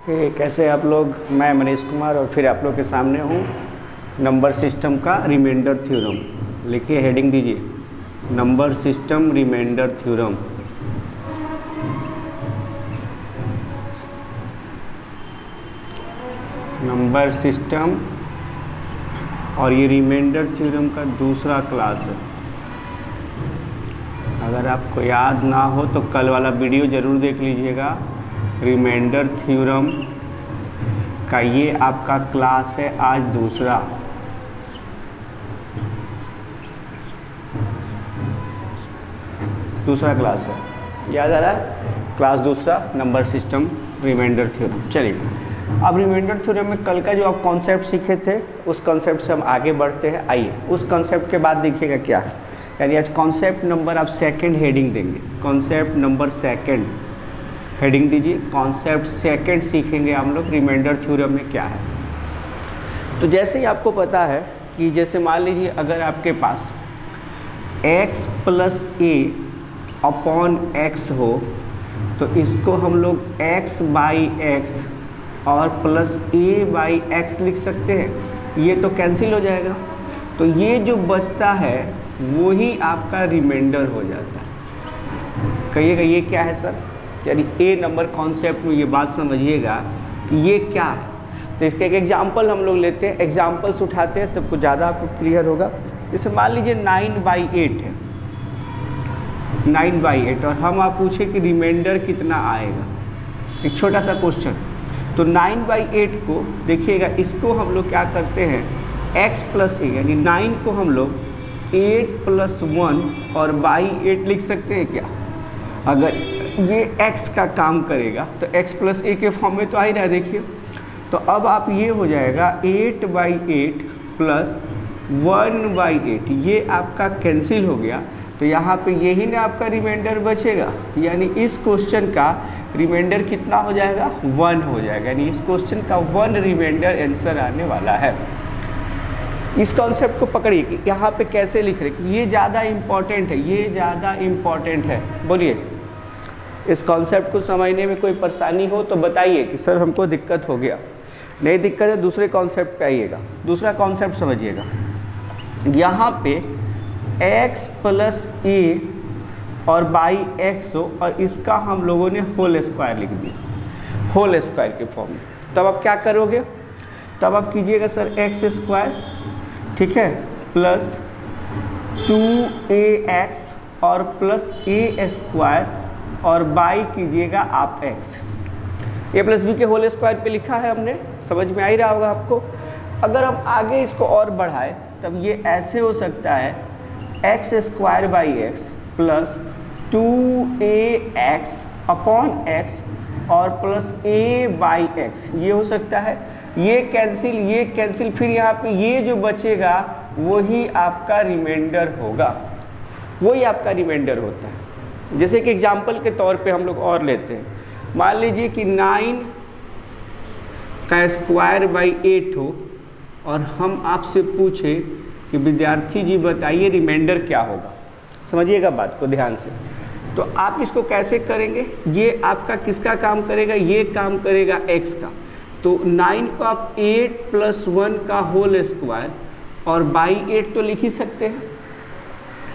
कैसे आप लोग। मैं मनीष कुमार और फिर आप लोग के सामने हूँ नंबर सिस्टम का रिमाइंडर थ्योरम। लिखिए, हेडिंग दीजिए, number system remainder theorem. Number system और ये रिमाइंडर थ्योरम का दूसरा क्लास है। अगर आपको याद ना हो तो कल वाला वीडियो ज़रूर देख लीजिएगा। रिमाइंडर थ्योरम का ये आपका क्लास है आज दूसरा। दूसरा क्लास है, याद आ रहा है? क्लास दूसरा, नंबर सिस्टम रिमाइंडर थ्योरम। चलिए, अब रिमाइंडर थ्योरम में कल का जो आप कॉन्सेप्ट सीखे थे उस कॉन्सेप्ट से हम आगे बढ़ते हैं। आइए, उस कॉन्सेप्ट के बाद देखिएगा क्या है। यानी आज कॉन्सेप्ट नंबर आप सेकंड हेडिंग देंगे। कॉन्सेप्ट नंबर सेकंड हेडिंग दीजिए। कॉन्सेप्ट सेकंड सीखेंगे हम लोग रिमाइंडर थ्योरम में क्या है। तो जैसे ही आपको पता है कि जैसे मान लीजिए अगर आपके पास x प्लस ए अपॉन एक्स हो तो इसको हम लोग x बाई एक्स और प्लस ए बाई एक्स लिख सकते हैं। ये तो कैंसिल हो जाएगा, तो ये जो बचता है वो ही आपका रिमाइंडर हो जाता है। कहिएगा ये क्या है सर? यानी ए नंबर कॉन्सेप्ट में ये बात समझिएगा कि ये क्या है। तो इसका एक एग्जाम्पल हम लोग लेते हैं, एग्जाम्पल्स उठाते हैं तब कुछ ज़्यादा आपको क्लियर होगा। जैसे मान लीजिए 9/8 है, 9/8 और हम आप पूछे कि रिमाइंडर कितना आएगा। एक छोटा सा क्वेश्चन। तो 9/8 को देखिएगा, इसको हम लोग क्या करते हैं, x प्लस ए यानी 9 को हम लोग 8 + 1 और बाई 8 लिख सकते हैं क्या? अगर ये x का काम करेगा तो x प्लस ए के फॉर्म में तो आ ही रहा है। देखिए, तो अब आप ये हो जाएगा 8/8 प्लस 1/8, ये आपका कैंसिल हो गया। तो यहाँ पे यही ना आपका रिमाइंडर बचेगा। यानी इस क्वेश्चन का रिमाइंडर कितना हो जाएगा? 1 हो जाएगा। यानी इस क्वेश्चन का 1 रिमाइंडर आंसर आने वाला है। इस कॉन्सेप्ट को पकड़िए कि यहाँ पे कैसे लिख रहे कि ये ज़्यादा इम्पॉर्टेंट है, ये ज़्यादा इम्पॉर्टेंट है। बोलिए, इस कॉन्सेप्ट को समझने में कोई परेशानी हो तो बताइए कि सर हमको दिक्कत हो गया। नहीं दिक्कत है, दूसरे कॉन्सेप्ट पे आइएगा। दूसरा कॉन्सेप्ट समझिएगा। यहाँ पे x प्लस ए और बाई एक्स हो और इसका हम लोगों ने होल स्क्वायर लिख दिया, होल स्क्वायर के फॉर्म में। तब आप क्या करोगे? तब आप कीजिएगा सर x² ठीक है प्लस 2ax और प्लस a² और बाई कीजिएगा आप x। a प्लस बी के होल स्क्वायर पे लिखा है हमने, समझ में आ ही रहा होगा आपको। अगर हम आगे इसको और बढ़ाएं तब ये ऐसे हो सकता है x² by x plus 2ax upon x और प्लस a बाई एक्स, ये हो सकता है। ये कैंसिल, फिर यहाँ पे ये जो बचेगा वही आपका रिमाइंडर होगा, वही आपका रिमाइंडर होता है। जैसे कि एग्जाम्पल के तौर पे हम लोग और लेते हैं। मान लीजिए कि 9 का स्क्वायर बाई 8 हो और हम आपसे पूछे कि विद्यार्थी जी बताइए रिमाइंडर क्या होगा। समझिएगा बात को ध्यान से। तो आप इसको कैसे करेंगे? ये आपका किसका काम करेगा? ये काम करेगा x का। तो 9 को आप 8 + 1 का होल स्क्वायर और बाई 8 तो लिख ही सकते हैं,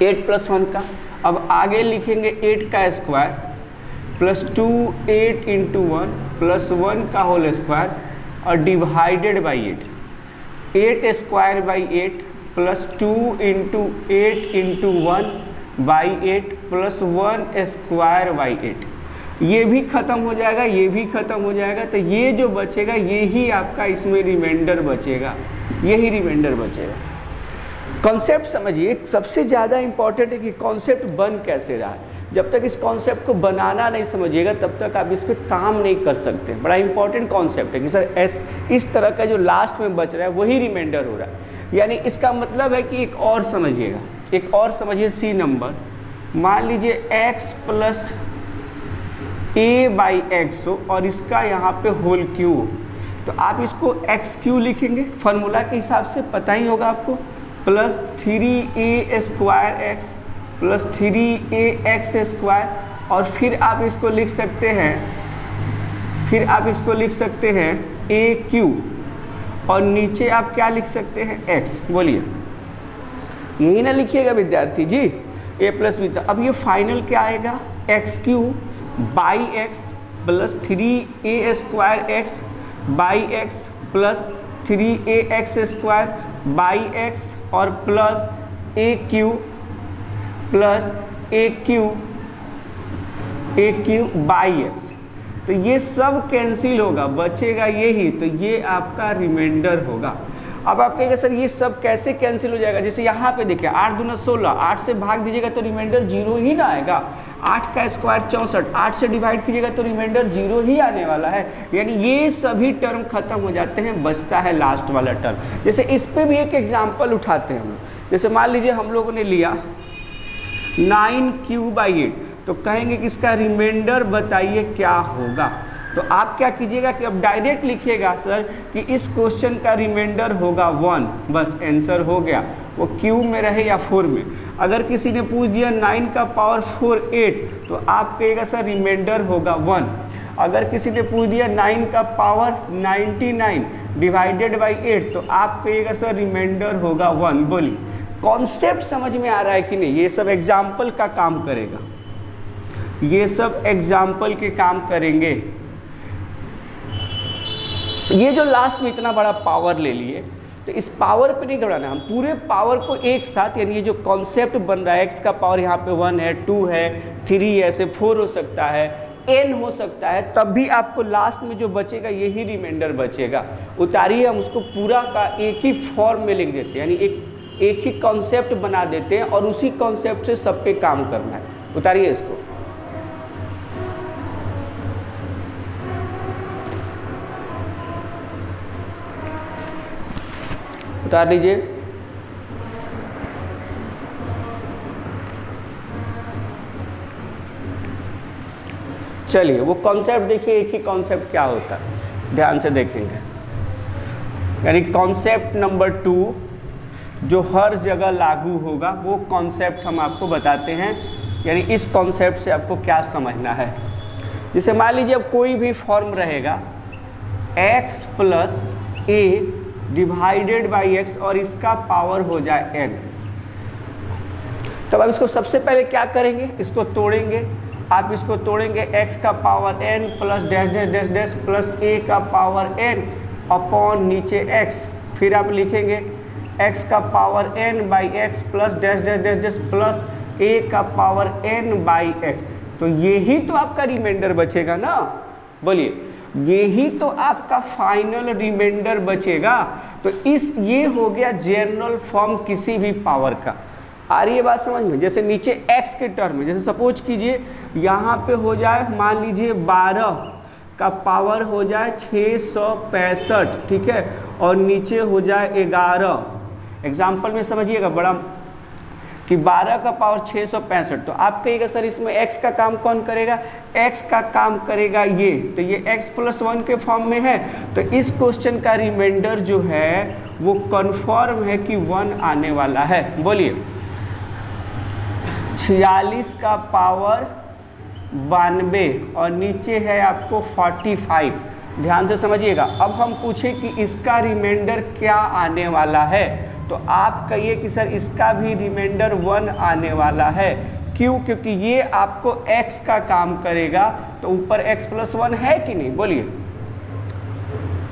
8 + 1 का। अब आगे लिखेंगे 8 का स्क्वायर प्लस 2 8 × 1 प्लस 1 का होल स्क्वायर और divided by 8 by 8 plus 2 × 8 × 1 by 8 plus 1² by 8। ये भी ख़त्म हो जाएगा, ये भी ख़त्म हो जाएगा। तो ये जो बचेगा यही आपका इसमें रिमाइंडर बचेगा, यही रिमाइंडर बचेगा। कॉन्सेप्ट समझिए, सबसे ज़्यादा इम्पॉर्टेंट है कि कॉन्सेप्ट बन कैसे रहा है। जब तक इस कॉन्सेप्ट को बनाना नहीं समझिएगा तब तक आप इस पर काम नहीं कर सकते। बड़ा इंपॉर्टेंट कॉन्सेप्ट है कि सर इस तरह का जो लास्ट में बच रहा है वही रिमाइंडर हो रहा है। यानी इसका मतलब है कि एक और समझिएगा, एक और समझिए। सी नंबर, मान लीजिए x plus A by x हो और इसका यहाँ पे होल क्यू हो, तो आप इसको x³ लिखेंगे फार्मूला के हिसाब से, पता ही होगा आपको। प्लस 3a² प्लस 3ax² और फिर आप इसको लिख सकते हैं फिर आप इसको लिख सकते हैं ए क्यू, और नीचे आप क्या लिख सकते हैं एक्स। बोलिए, यही ना लिखिएगा विद्यार्थी जी, ए प्लस बी। अब ये फाइनल क्या आएगा, x q by x plus 3a square x by x plus 3ax square by x और plus A q by x. तो ये सब कैंसिल होगा, बचेगा यही, तो ये आपका रिमाइंडर होगा। अब आप कहेंगे सर ये सब कैसे कैंसिल हो जाएगा, जैसे यहाँ पे देखिए 8 दूना 16, 8 से भाग दीजिएगा तो रिमाइंडर 0 ही ना आएगा। 8 का स्क्वायर 64, 8 से डिवाइड कीजिएगा तो रिमाइंडर 0 ही आने वाला है। यानी ये सभी टर्म खत्म हो जाते हैं, बचता है लास्ट वाला टर्म। जैसे इस पे भी एक एग्जाम्पल उठाते हैं हम लोग। जैसे मान लीजिए हम लोगों ने लिया 9/8, तो कहेंगे कि इसका रिमाइंडर बताइए क्या होगा। तो आप क्या कीजिएगा कि अब डायरेक्ट लिखिएगा सर कि इस क्वेश्चन का रिमाइंडर होगा 1, बस आंसर हो गया, वो क्यू में रहे या 4 में। अगर किसी ने पूछ दिया 9 का पावर 4 8, तो आप कहिएगा सर रिमाइंडर होगा 1। अगर किसी ने पूछ दिया 9 का पावर 99 डिवाइडेड बाई 8, तो आप कहिएगा सर रिमाइंडर होगा 1। बोलिए, कॉन्सेप्ट समझ में आ रहा है कि नहीं? ये सब एग्जाम्पल का काम करेगा, ये सब एग्जाम्पल के काम करेंगे। ये जो लास्ट में इतना बड़ा पावर ले लिए, तो इस पावर पे नहीं दौड़ाना, हम पूरे पावर को एक साथ, यानी ये जो कॉन्सेप्ट बन रहा है, एक्स का पावर यहाँ पे 1 है, 2 है, 3 है, ऐसे 4 हो सकता है, n हो सकता है, तब भी आपको लास्ट में जो बचेगा यही रिमाइंडर बचेगा। उतारिए, हम उसको पूरा का एक ही फॉर्म में लिख देते हैं, यानी एक ही कॉन्सेप्ट बना देते हैं और उसी कॉन्सेप्ट से सब पे काम करना है। उतारिए इसको, उतार लीजिए। चलिए वो कॉन्सेप्ट देखिए, एक ही कॉन्सेप्ट क्या होता है, ध्यान से देखेंगे। यानी कॉन्सेप्ट नंबर 2 जो हर जगह लागू होगा, वो कॉन्सेप्ट हम आपको बताते हैं। यानी इस कॉन्सेप्ट से आपको क्या समझना है। जैसे मान लीजिए अब कोई भी फॉर्म रहेगा x plus a divided by x और इसका पावर हो जाए n। तब अब इसको सबसे पहले क्या करेंगे, इसको तोड़ेंगे। आप इसको तोड़ेंगे, x का power n plus dash dash dash dash plus a का पावर n अपॉन नीचे x। फिर आप लिखेंगे x का power n by x plus dash dash dash dash plus a का पावर n बाई एक्स। तो यही तो आपका रिमाइंडर बचेगा ना। बोलिए, यही तो आपका फाइनल रिमाइंडर बचेगा। तो ये हो गया जनरल फॉर्म किसी भी पावर का। आ रही है बात समझ में? जैसे नीचे x के टर्म में, जैसे सपोज कीजिए यहाँ पे हो जाए, मान लीजिए 12 का पावर हो जाए 665, ठीक है, और नीचे हो जाए 11। एग्जाम्पल में समझिएगा बड़ा, कि 12 का पावर 665। तो आप कहिएगा सर इसमें x का काम कौन करेगा, x का काम करेगा ये, तो ये x प्लस 1 के फॉर्म में है। तो इस क्वेश्चन का रिमाइंडर जो है वो कन्फर्म है कि 1 आने वाला है। बोलिए, 46 का पावर 92 और नीचे है आपको 45। ध्यान से समझिएगा। अब हम पूछे कि इसका रिमाइंडर क्या आने वाला है, तो आप कहिए कि सर इसका भी रिमाइंडर 1 आने वाला है। क्यों? क्योंकि ये आपको x का काम करेगा, तो ऊपर x प्लस 1 है कि नहीं? बोलिए,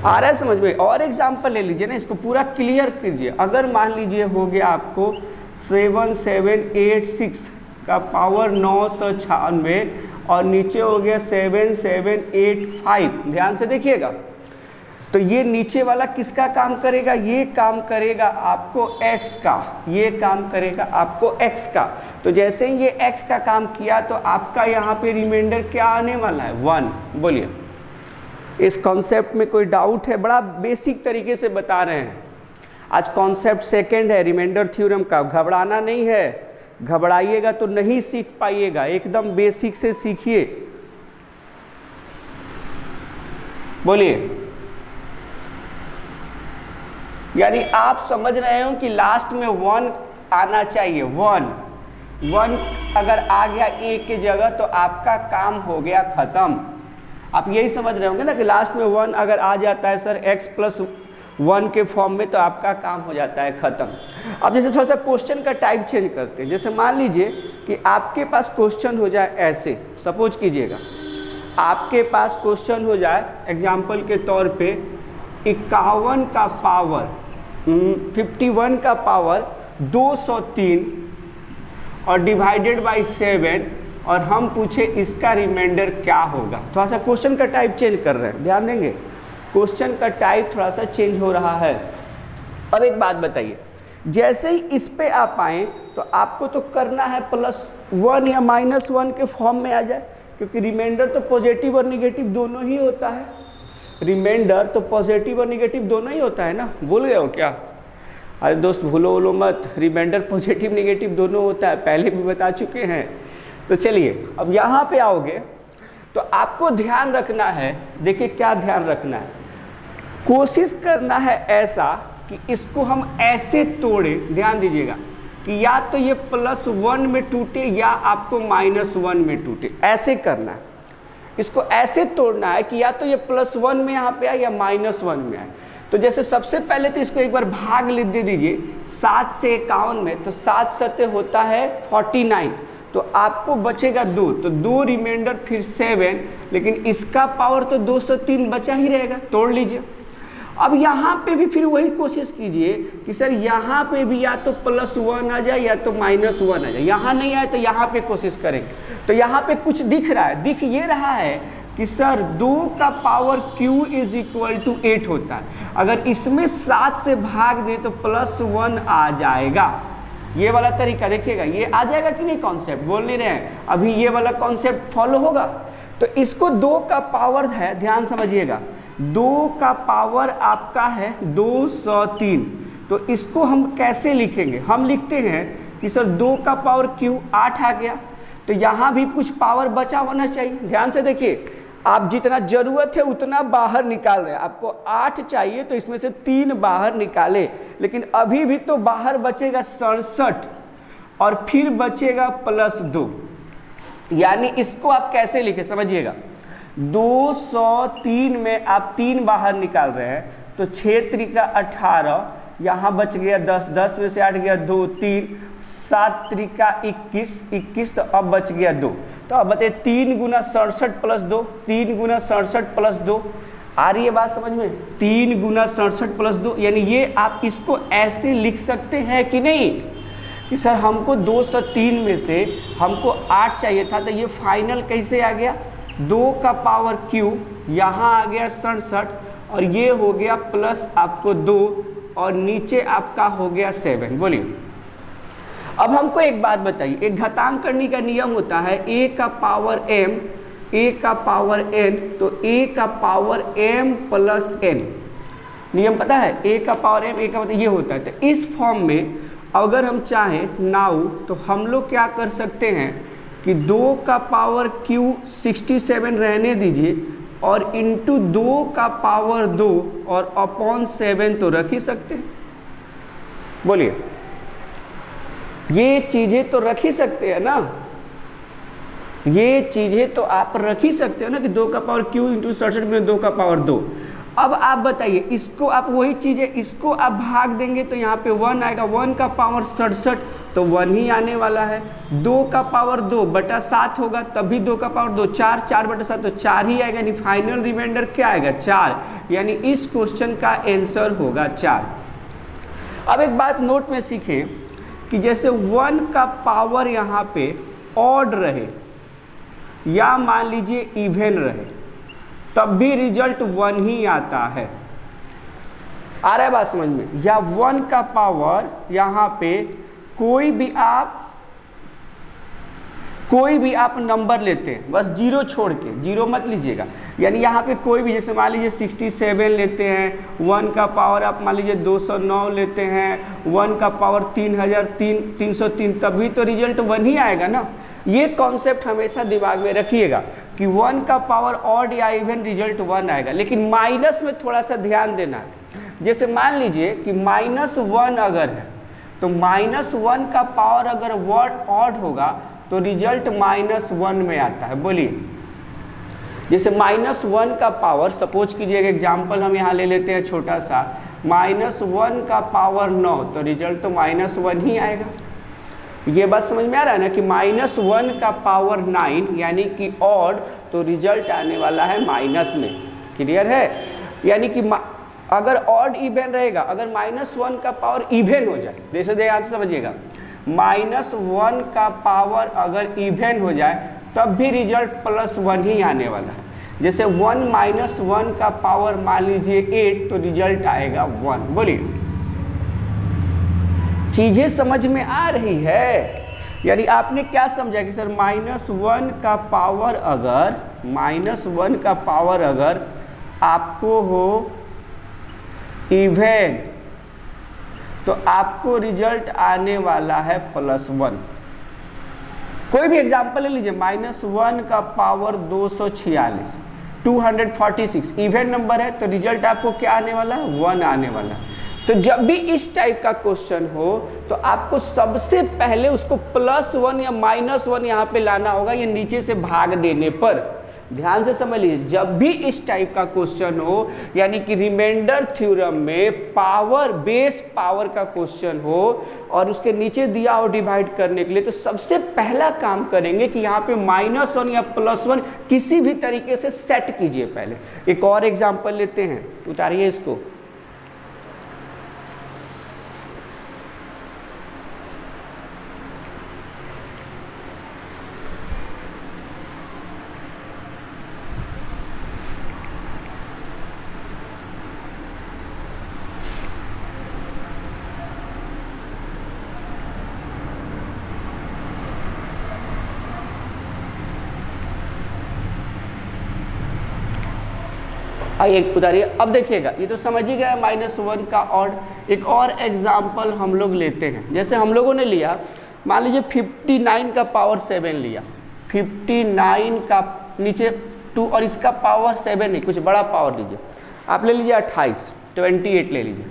आ रहा है समझ में? और एग्जाम्पल ले लीजिए ना, इसको पूरा क्लियर कीजिए। अगर मान लीजिए हो गया आपको 7786 का पावर 996 और नीचे हो गया 7785। ध्यान से देखिएगा, तो ये नीचे वाला किसका काम करेगा, ये काम करेगा आपको x का, ये काम करेगा आपको x का। तो जैसे ही ये x का काम किया तो आपका यहाँ पे रिमाइंडर क्या आने वाला है, 1। बोलिए, इस कॉन्सेप्ट में कोई डाउट है? बड़ा बेसिक तरीके से बता रहे हैं। आज कॉन्सेप्ट सेकंड है रिमाइंडर थ्योरम का, घबराना नहीं है। घबराइएगा तो नहीं सीख पाइएगा, एकदम बेसिक से सीखिए। बोलिए, यानी आप समझ रहे हो कि लास्ट में 1 आना चाहिए। 1 अगर आ गया a के जगह तो आपका काम हो गया खत्म। आप यही समझ रहे होंगे ना कि लास्ट में 1 अगर आ जाता है सर x+1 के फॉर्म में तो आपका काम हो जाता है खत्म। अब जैसे थोड़ा सा क्वेश्चन का टाइप चेंज करते हैं। जैसे मान लीजिए कि आपके पास क्वेश्चन हो जाए ऐसे, सपोज कीजिएगा आपके पास क्वेश्चन हो जाए एग्जाम्पल के तौर पे 51 का पावर 51 का पावर 203 और डिवाइडेड बाई 7 और हम पूछे इसका रिमाइंडर क्या होगा। थोड़ा सा क्वेश्चन का टाइप चेंज कर रहे हैं, ध्यान देंगे क्वेश्चन का टाइप थोड़ा सा चेंज हो रहा है। अब एक बात बताइए, जैसे ही इस पे आप आए तो आपको तो करना है +1 या -1 के फॉर्म में आ जाए, क्योंकि रिमाइंडर तो पॉजिटिव और निगेटिव दोनों ही होता है। रिमाइंडर तो पॉजिटिव और निगेटिव दोनों ही होता है ना, भूल गए हो क्या? अरे दोस्त भूलो वूलो मत, रिमाइंडर पॉजिटिव निगेटिव दोनों होता है, पहले भी बता चुके हैं। तो चलिए अब यहाँ पे आओगे तो आपको ध्यान रखना है, देखिए क्या ध्यान रखना है, कोशिश करना है ऐसा कि इसको हम ऐसे तोड़े, ध्यान दीजिएगा कि या तो ये +1 में टूटे या आपको -1 में टूटे, ऐसे करना है। इसको ऐसे तोड़ना है कि या तो ये +1 में यहाँ पे आए या -1 में आए। तो जैसे सबसे पहले तो इसको एक बार भाग लिख दे दीजिए 7 से 51 में, तो 7 सत्ते होता है 49, तो आपको बचेगा 2, तो 2 रिमाइंडर फिर 7, लेकिन इसका पावर तो 203 बचा ही रहेगा, तोड़ लीजिए। अब यहाँ पे भी फिर वही कोशिश कीजिए कि सर यहाँ पे भी या तो +1 आ जाए या तो -1 आ जाए, यहाँ नहीं आए तो यहाँ पे कोशिश करेंगे। तो यहाँ पे कुछ दिख रहा है, दिख ये रहा है कि सर 2 का पावर q = 8 होता है। अगर इसमें 7 से भाग दे तो +1 आ जाएगा। ये वाला तरीका देखिएगा, ये आ जाएगा कि नहीं कॉन्सेप्ट, बोल नहीं रहे हैं अभी, ये वाला कॉन्सेप्ट फॉलो होगा। तो इसको 2 का पावर है, ध्यान समझिएगा, 2 का पावर आपका है 203, तो इसको हम कैसे लिखेंगे? हम लिखते हैं कि सर 2 का पावर q 8 आ गया, तो यहाँ भी कुछ पावर बचा होना चाहिए। ध्यान से देखिए, आप जितना जरूरत है उतना बाहर निकाल रहे हैं, आपको 8 चाहिए तो इसमें से 3 बाहर निकाले, लेकिन अभी भी तो बाहर बचेगा 67 और फिर बचेगा +2, यानी इसको आप कैसे लिखे समझिएगा, 203 में आप 3 बाहर निकाल रहे हैं तो 6 त्रिका 18, यहाँ बच गया 10, 10 में से 8 गया 2, 3, 7 त्रिका 21, 21, तो अब बच गया 2। तो अब बताइए 3 गुना 67 + 2, 3 गुना 67 + 2, आ रही है बात समझ में? 3 गुना 67 + 2, यानी ये आप इसको ऐसे लिख सकते हैं कि नहीं कि सर हमको 203 में से हमको 8 चाहिए था, तो ये फाइनल कैसे आ गया, 2 का पावर q, यहाँ आ गया 67 और ये हो गया प्लस आपको 2 और नीचे आपका हो गया 7। बोलिए अब हमको एक बात बताइए, एक घातांक करने का नियम होता है a का पावर m, a का पावर n, तो a का पावर m + n, नियम पता है, a का पावर m, a का मतलब ये होता है। तो इस फॉर्म में अगर हम चाहें नाउ तो हम लोग क्या कर सकते हैं कि 2 का पावर q 67 रहने दीजिए और इंटू 2 का पावर 2 और अपॉन 7 तो रख ही सकते हैं। बोलिए ये चीजें तो रख ही सकते हैं ना, ये चीजें तो आप रख ही सकते हो ना कि 2 का पावर q इंटू 67 में 2 का पावर 2। अब आप बताइए इसको आप वही चीजें इसको आप भाग देंगे तो यहाँ पे 1 आएगा, 1 का पावर 67 तो 1 ही आने वाला है, 2 का पावर 2/7 होगा तभी 2 का पावर 2, 4, 4/7 तो 4 ही आएगा, यानी फाइनल रिमाइंडर क्या आएगा 4, यानी इस क्वेश्चन का आंसर होगा 4। अब एक बात नोट में सीखें कि जैसे 1 का पावर यहाँ पे ऑड रहे या मान लीजिए इवन रहे तब भी रिजल्ट 1 ही आता है। आ रहा है बात समझ में? या 1 का पावर यहाँ पे कोई भी आप नंबर लेते हैं, बस 0 छोड़ के, 0 मत लीजिएगा, यानी यहाँ पे कोई भी, जैसे मान लीजिए 67 लेते हैं, 1 का पावर आप मान लीजिए 209 लेते हैं, 1 का पावर 303 तभी तो रिजल्ट 1 ही आएगा ना। ये कॉन्सेप्ट हमेशा दिमाग में रखिएगा कि 1 का पावर ऑड या इवन रिजल्ट 1 आएगा, लेकिन माइनस में थोड़ा सा ध्यान देना है। जैसे मान लीजिए कि -1 अगर है तो -1 का पावर अगर वर्ड ऑड होगा तो रिजल्ट -1 में आता है। बोलिए जैसे -1 का पावर, सपोज कीजिएगा एग्जाम्पल हम यहाँ ले लेते हैं छोटा सा, -1 का पावर 9, तो रिजल्ट तो -1 ही आएगा। ये बात समझ में आ रहा है ना कि -1 का पावर 9 यानी कि ऑड, तो रिजल्ट आने वाला है माइनस में। क्लियर है? यानी कि अगर ऑड इवन रहेगा, अगर -1 का पावर इवन हो जाए, जैसे ध्यान से समझिएगा, -1 का पावर अगर इवन हो जाए तब भी रिजल्ट +1 ही आने वाला है। जैसे 1 - 1 का पावर मान लीजिए 8, तो रिजल्ट आएगा 1। बोलिए, चीजें समझ में आ रही है? यानी आपने क्या समझा कि सर -1 का पावर अगर आपको हो इवन, तो आपको रिजल्ट आने वाला है +1। कोई भी एग्जांपल ले लीजिए, -1 का पावर 246, 246 इवन नंबर है, तो रिजल्ट आपको क्या आने वाला है? 1 आने वाला है। तो जब भी इस टाइप का क्वेश्चन हो तो आपको सबसे पहले उसको +1 या -1 यहाँ पे लाना होगा, ये नीचे से भाग देने पर। ध्यान से समझ लीजिए, जब भी इस टाइप का क्वेश्चन हो, यानी कि रिमाइंडर थ्योरम में पावर, बेस पावर का क्वेश्चन हो और उसके नीचे दिया हो डिवाइड करने के लिए, तो सबसे पहला काम करेंगे कि यहाँ पे -1 या +1 किसी भी तरीके से सेट कीजिए पहले। एक और एग्जाम्पल लेते हैं, उतारिए इसको। आइए उतारिए। अब देखिएगा, ये तो समझ ही गया -1 का ऑड। एक और एग्जाम्पल हम लोग लेते हैं, जैसे हम लोगों ने लिया, मान लीजिए 59 का पावर 7 लिया, 59 का नीचे 2 और इसका पावर 7 नहीं, कुछ बड़ा पावर लीजिए, आप ले लीजिए 28 ले लीजिए।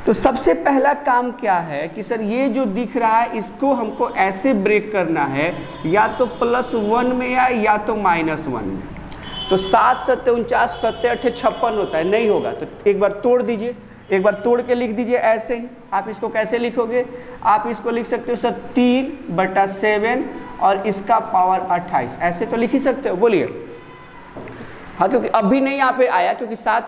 तो सबसे पहला काम क्या है कि सर ये जो दिख रहा है इसको हमको ऐसे ब्रेक करना है, या तो +1 में या तो -1 में। तो 7 7 49, 7 8 56 होता है, नहीं होगा तो एक बार तोड़ दीजिए, एक बार तोड़ के लिख दीजिए ऐसे ही। आप इसको कैसे लिखोगे? आप इसको लिख सकते हो सर 3/7 और इसका पावर 28, ऐसे तो लिख ही सकते हो। बोलिए हाँ, क्योंकि अभी नहीं यहाँ पे आया, क्योंकि 7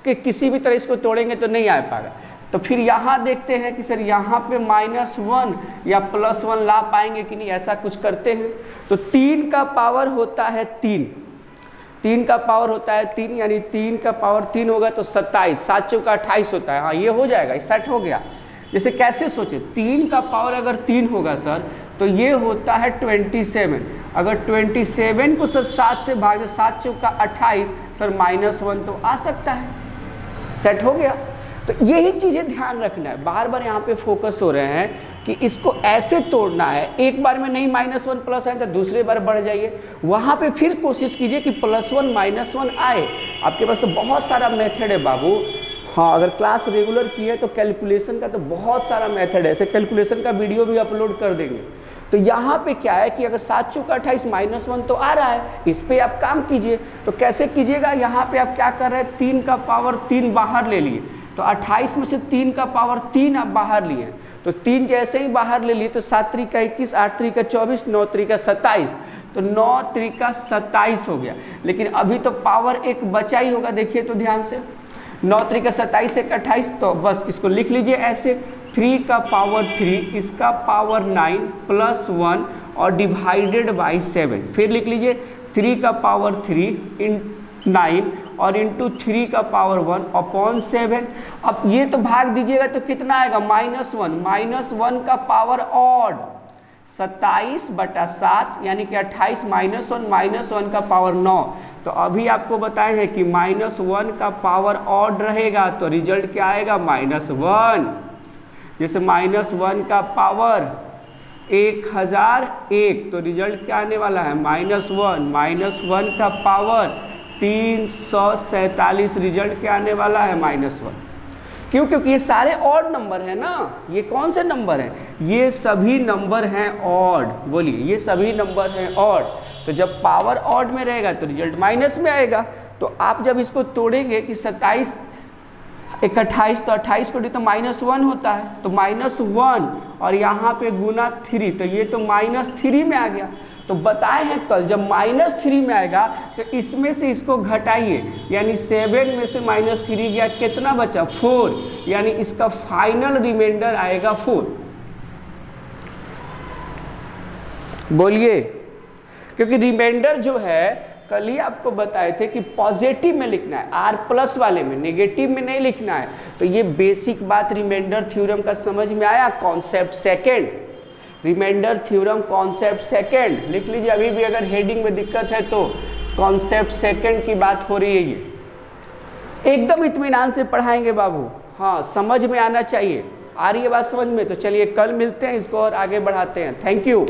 के किसी भी तरह इसको तोड़ेंगे तो नहीं आ पाएगा। तो फिर यहाँ देखते हैं कि सर यहाँ पे -1 या +1 ला पाएंगे कि नहीं, ऐसा कुछ करते हैं। तो 3 का पावर होता है 3 का पावर होता है 3, यानी 3 का पावर 3 होगा तो 27, 7 चौका 28 होता है। हाँ, ये हो जाएगा, सेट हो गया। जैसे कैसे सोचे, 3 का पावर अगर 3 होगा सर तो ये होता है 27। अगर 27 को सर 7 से भाग दे, 7 चौका 28, सर -1 तो आ सकता है, सेट हो गया। तो यही चीज़ें ध्यान रखना है, बार बार यहाँ पे फोकस हो रहे हैं कि इसको ऐसे तोड़ना है। एक बार में नहीं -1 +1 तो दूसरे बार बढ़ जाइए, वहाँ पे फिर कोशिश कीजिए कि +1 -1 आए। आपके पास तो बहुत सारा मेथड है बाबू। हाँ, अगर क्लास रेगुलर की है तो कैलकुलेशन का तो बहुत सारा मेथड है, ऐसे कैलकुलेशन का वीडियो भी अपलोड कर देंगे। तो यहाँ पे क्या है कि अगर 7 चौका 28 -1 तो आ रहा है, इस पे आप काम कीजिए। तो कैसे कीजिएगा, यहाँ पे आप क्या कर रहे हैं, 3 का पावर 3 बाहर ले लिए, तो 28 में से 3 का पावर 3 आप बाहर लिए, तो 3 जैसे ही बाहर ले लिए तो 7 3 का 21, 8 3 का 24, 9 3 का 27, तो 9 3 का 27 हो गया। लेकिन अभी तो पावर एक बचा ही होगा, देखिए तो ध्यान से, 9 3 का 27 1 28, तो बस इसको लिख लीजिए ऐसे, 3 का पावर 3, इसका पावर 9 +1 और डिवाइडेड बाई 7। फिर लिख लीजिए 3 का पावर 3 इन 9 और इंटू 3 का पावर 1 अपॉन 7। अब ये तो भाग दीजिएगा तो कितना आएगा, -1 का पावर ऑड 27/7, यानी कि 28 -1 का पावर 9। तो अभी आपको बताए हैं कि -1 का पावर ऑड रहेगा तो रिजल्ट क्या आएगा, -1। जैसे -1 का पावर 1001, तो रिजल्ट क्या आने वाला है, -1। -1 का पावर 347, रिजल्ट क्या आने वाला है, -1। क्यों? क्योंकि ये सारे ऑड नंबर है ना। ये कौन से नंबर हैं, ये सभी नंबर हैं ऑड। बोलिए, ये सभी नंबर हैं ऑड। तो जब पावर ऑड में रहेगा तो रिजल्ट माइनस में आएगा। तो आप जब इसको तोड़ेंगे कि 27 एक 28 तो 28 को तो -1 होता है, तो -1 और यहाँ पे गुना 3, तो ये तो -3 में आ गया। तो बताए हैं कल जब -3 में आएगा तो इसमें से इसको घटाइए, यानी 7 में से -3 गया, कितना बचा 4, यानी इसका फाइनल रिमाइंडर आएगा 4। बोलिए, क्योंकि रिमाइंडर जो है कल ही आपको बताए थे कि पॉजिटिव में लिखना है, आर प्लस वाले में, नेगेटिव में नहीं लिखना है। तो ये बेसिक बात रिमाइंडर थ्योरम का समझ में आया। Concept second, remainder theorem concept second लिख लीजिए। अभी भी अगर हेडिंग में दिक्कत है तो कॉन्सेप्ट सेकेंड की बात हो रही है। ये एकदम इत्मीनान से पढ़ाएंगे बाबू, हाँ समझ में आना चाहिए। आ रही है बात समझ में? तो चलिए कल मिलते हैं, इसको और आगे बढ़ाते हैं। Thank you.